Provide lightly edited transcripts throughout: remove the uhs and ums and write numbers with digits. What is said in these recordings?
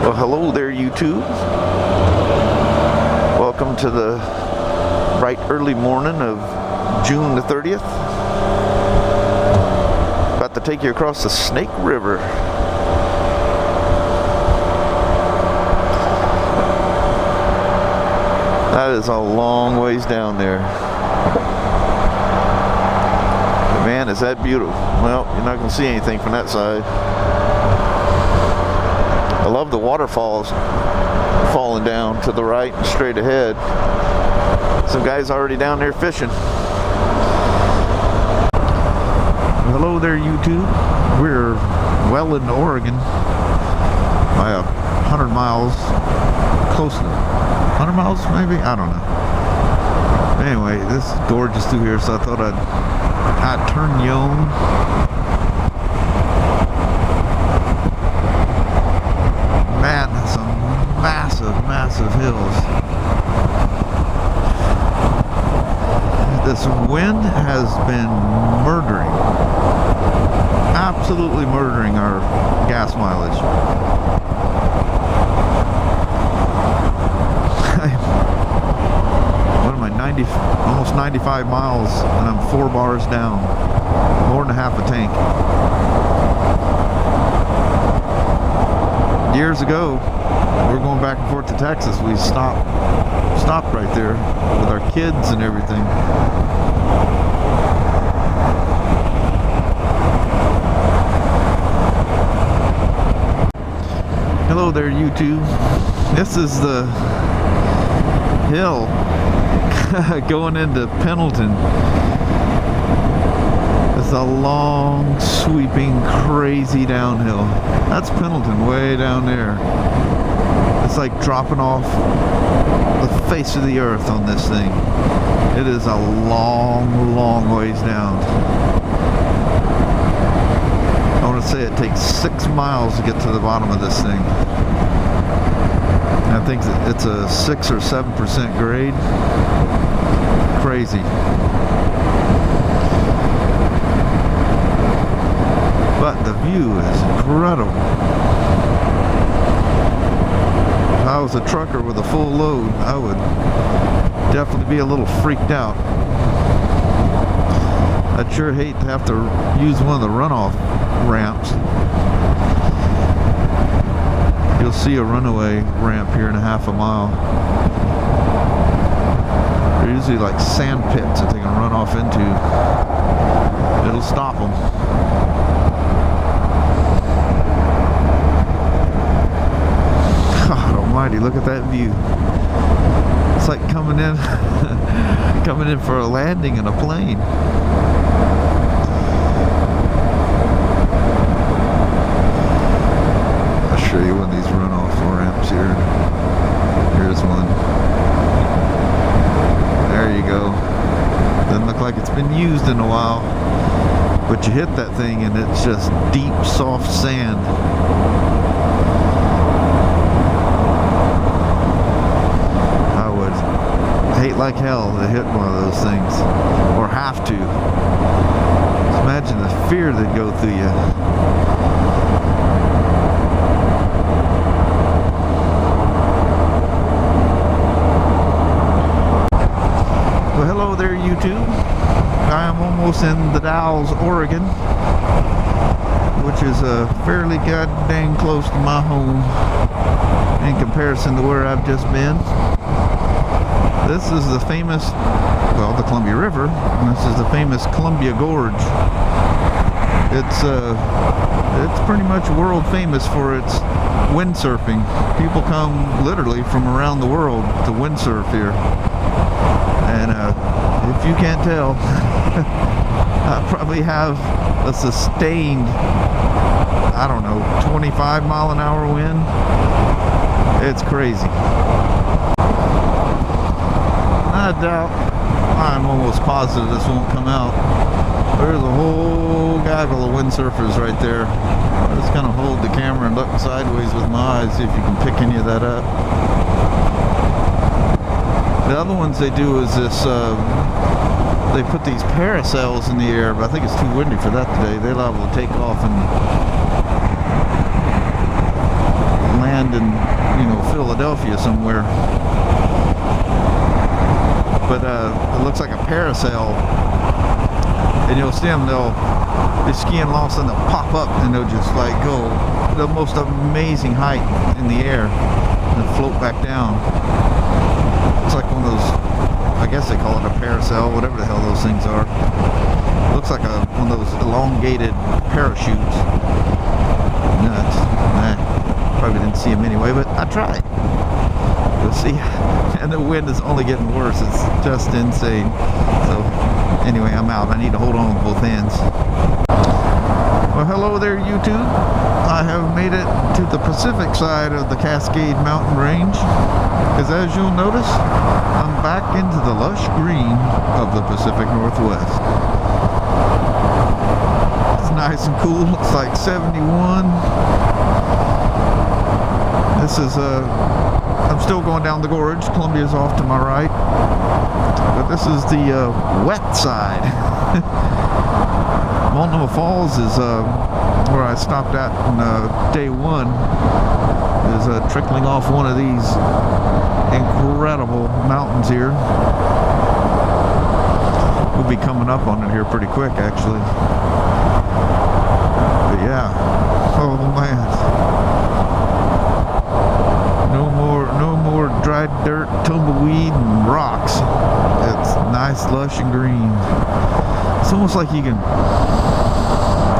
Well, hello there, YouTube. Welcome to the bright early morning of June the 30th. About to take you across the Snake River. That is a long ways down there. But man, is that beautiful. Well, you're not going to see anything from that side. I love the waterfalls falling down to the right and straight ahead. Some guys already down there fishing. Hello there, YouTube. We're well into Oregon by 100 miles, close to 100 miles maybe? I don't know. Anyway, this gorge is through here, so I thought I'd turn you on. Man, some massive hills. This wind has been murdering, absolutely murdering our gas mileage. What am I, almost 95 miles, and I'm 4 bars down, more than half a tank. Years ago, we were going back and forth to Texas. We stopped right there with our kids and everything. Hello there, YouTube. This is the hill going into Pendleton. It's a long, sweeping, crazy downhill. That's Pendleton way down there. It's like dropping off the face of the earth on this thing. It is a long ways down. I want to say it takes 6 miles to get to the bottom of this thing. I think it's a 6 or 7% grade. Crazy. But the view is incredible. If I was a trucker with a full load, I would definitely be a little freaked out. I'd sure hate to have to use one of the runoff ramps. You'll see a runaway ramp here in a half a mile. They're usually like sand pits that they can run off into. It'll stop them. God almighty, look at that view. It's like coming in coming in for a landing in a plane. I'll show you one of these runoff ramps here. Here's one. There you go. Doesn't look like it's been used in a while, but you hit that thing and it's just deep, soft sand. Hate like hell to hit one of those things, or have to. Just imagine the fear that go through you. Well, hello there, YouTube. I am almost in the Dalles, Oregon, which is fairly goddamn close to my home in comparison to where I've just been. This is the famous, well, the Columbia River, and this is the famous Columbia Gorge. It's pretty much world famous for its windsurfing. People come literally from around the world to windsurf here. And if you can't tell, I probably have a sustained, I don't know, 25 mile an hour wind. It's crazy. I doubt, I'm almost positive this won't come out. There's a whole gaggle of windsurfers right there. I just kind of hold the camera and look sideways with my eyes, see if you can pick any of that up. The other ones they do is this, they put these parasails in the air, but I think it's too windy for that today. They're liable to take off and land land in, you know, Philadelphia somewhere. But it looks like a parasail, and you'll see them, they'll be skiing lost and they'll pop up and they'll just like go the most amazing height in the air and float back down. It's like one of those, I guess they call it a parasail, whatever the hell those things are. It looks like one of those elongated parachutes. Nuts. Probably didn't see them anyway, but I tried. You'll see. And the wind is only getting worse. It's just insane. So anyway, I'm out. I need to hold on with both hands. Well, hello there, YouTube. I have made it to the Pacific side of the Cascade Mountain Range. Because as you'll notice, I'm back into the lush green of the Pacific Northwest. It's nice and cool. It's like 71. This is I'm still going down the gorge. Columbia's off to my right. But this is the wet side. Multnomah Falls is where I stopped at on day one. Is trickling off one of these incredible mountains here. We'll be coming up on it here pretty quick, actually. But yeah, oh man. No more dry dirt, tumbleweed, and rocks. It's nice, lush, and green. It's almost like you can.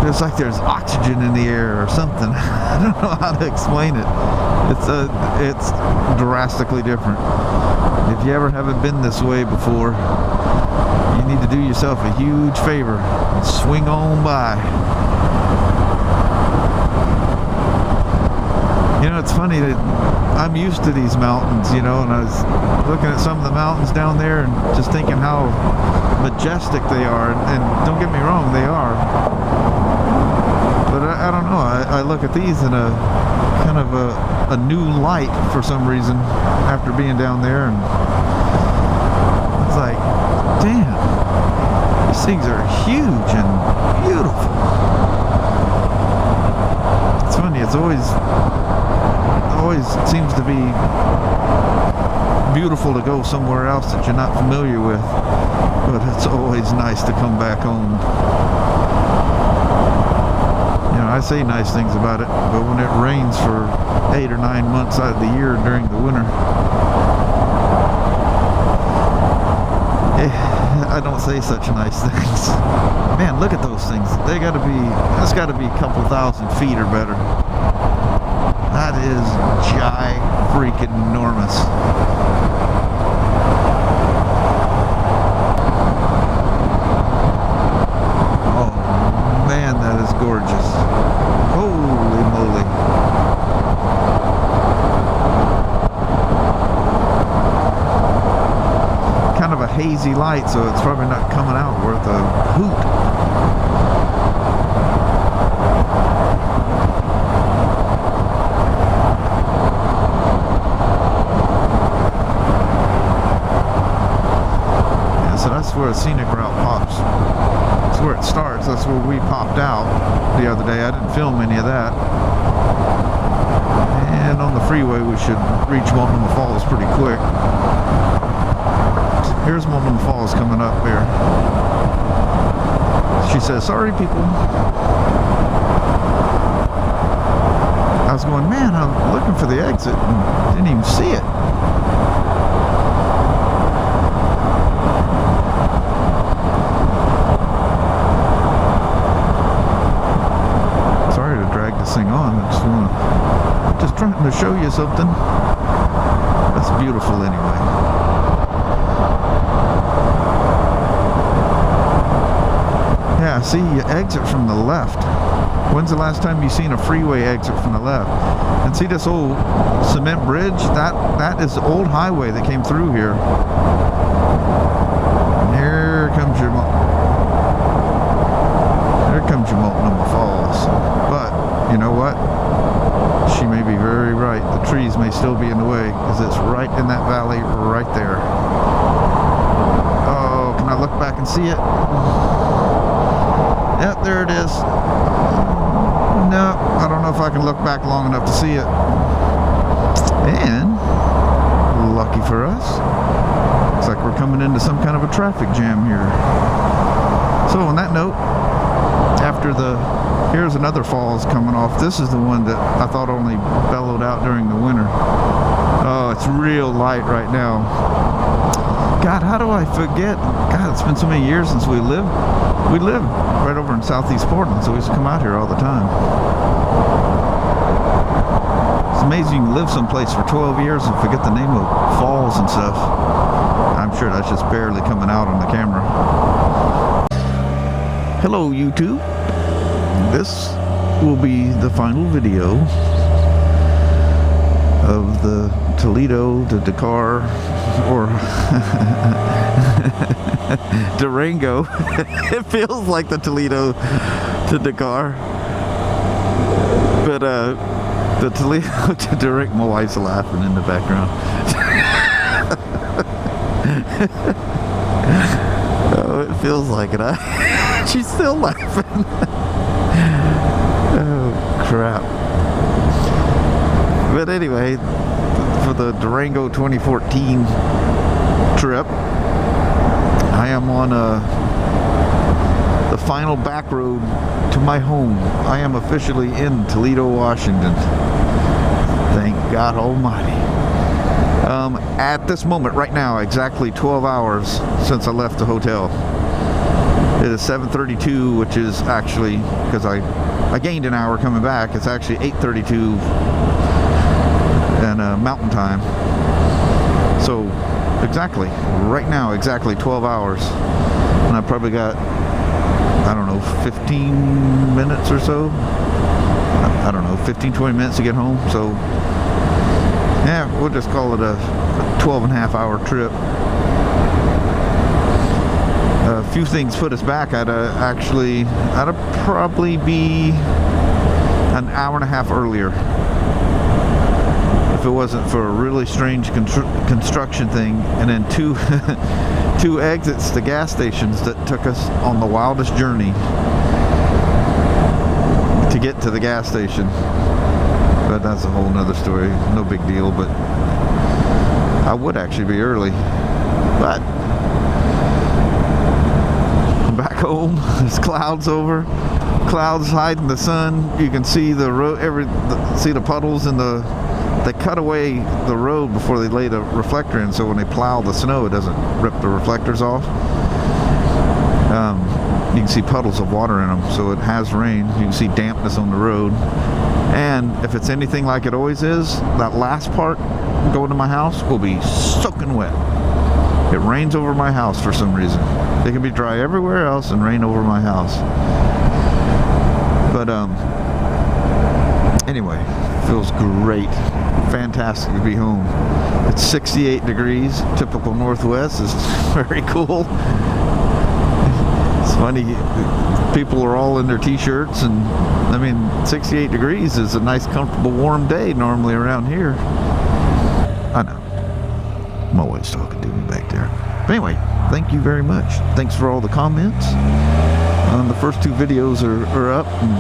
It's like there's oxygen in the air or something. I don't know how to explain it. It's drastically different. If you ever haven't been this way before, you need to do yourself a huge favor and swing on by. You know, it's funny that I'm used to these mountains, you know, and I was looking at some of the mountains down there and just thinking how majestic they are. And don't get me wrong, they are. But I don't know, I look at these in a kind of a new light for some reason after being down there, and it's like, damn, these things are huge and beautiful. It's funny, it always seems to be beautiful to go somewhere else that you're not familiar with, but it's always nice to come back home. You know, I say nice things about it, but when it rains for 8 or 9 months out of the year during the winter, I don't say such nice things. Man, look at those things. That's gotta be a couple thousand feet or better. That is freaking enormous. Oh man, that is gorgeous. Holy moly. Kind of a hazy light, so it's probably not coming out worth a hoot. That's where a scenic route pops. That's where it starts. That's where we popped out the other day. I didn't film any of that. And on the freeway, we should reach Multnomah Falls pretty quick. Here's Multnomah Falls coming up here. She says, sorry people. I was going, man, I'm looking for the exit and didn't even see it. Thing on. I'm just trying to show you something. That's beautiful anyway. Yeah, see, you exit from the left. When's the last time you seen a freeway exit from the left? And see this old cement bridge? That is the old highway that came through here. And here comes your Multnomah Falls. But you know what? She may be very right. The trees may still be in the way because it's right in that valley right there. Oh, can I look back and see it? Yep, there it is. No, I don't know if I can look back long enough to see it. for us. Looks like we're coming into some kind of a traffic jam here. So on that note, here's another falls coming off. This is the one that I thought only bellowed out during the winter. Oh, it's real light right now. God, how do I forget? God, it's been so many years since we lived right over in southeast Portland, so we used to come out here all the time. It's amazing you can live someplace for 12 years and forget the name of falls and stuff. I'm sure that's just barely coming out on the camera. Hello, YouTube. This will be the final video of the Toledo to Dakar, or Durango. It feels like the Toledo to Dakar, but the Toledo to Durango. My wife's laughing in the background. Oh, it feels like it. She's still laughing. Oh, crap. But anyway, for the Durango 2014 trip, I am on the final back road to my home. I am officially in Toledo, Washington. Thank God Almighty. At this moment, right now, exactly 12 hours since I left the hotel. It is 7:32, which is actually, because I gained an hour coming back, it's actually 8:32 and mountain time. So exactly, right now, exactly 12 hours. And I probably got, I don't know, 15 minutes or so. I don't know, 15, 20 minutes to get home. So yeah, we'll just call it a 12.5-hour trip. A few things put us back. I'd probably be an hour and a half earlier if it wasn't for a really strange construction thing, and then two exits to gas stations that took us on the wildest journey to get to the gas station. But that's a whole nother story. No big deal, but I would actually be early. But back home, there's clouds over, clouds hiding the sun. You can see the road, see the puddles in they cut away the road before they lay the reflector in, so when they plow the snow, it doesn't rip the reflectors off. You can see puddles of water in them, so it has rained. You can see dampness on the road. And if it's anything like it always is, that last part going to my house will be soaking wet. It rains over my house for some reason. It can be dry everywhere else and rain over my house. But anyway, feels great. Fantastic to be home. It's 68 degrees, typical Northwest. Is very cool. It's funny, people are all in their t-shirts, and I mean 68 degrees is a nice comfortable warm day normally around here. I know, I'm always talking to me back there. But anyway, thank you very much. Thanks for all the comments. The first two videos are up. And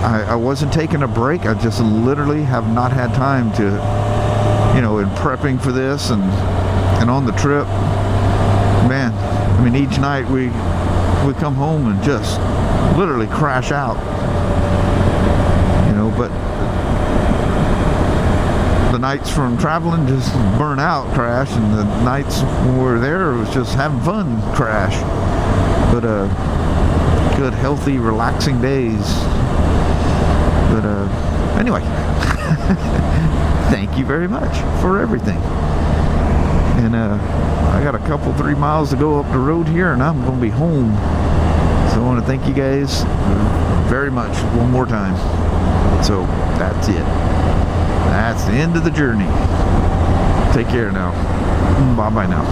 I wasn't taking a break. I just literally have not had time to, you know, in prepping for this and on the trip. Man, I mean, each night we come home and just literally crash out, you know. But the nights from traveling just burn out, crash, and the nights when we were there, it was just having fun, crash. But good, healthy, relaxing days. But anyway, thank you very much for everything. And I got a couple, 3 miles to go up the road here, and I'm going to be home. So I want to thank you guys very much one more time. So that's it. That's the end of the journey. Take care now. Bye-bye now.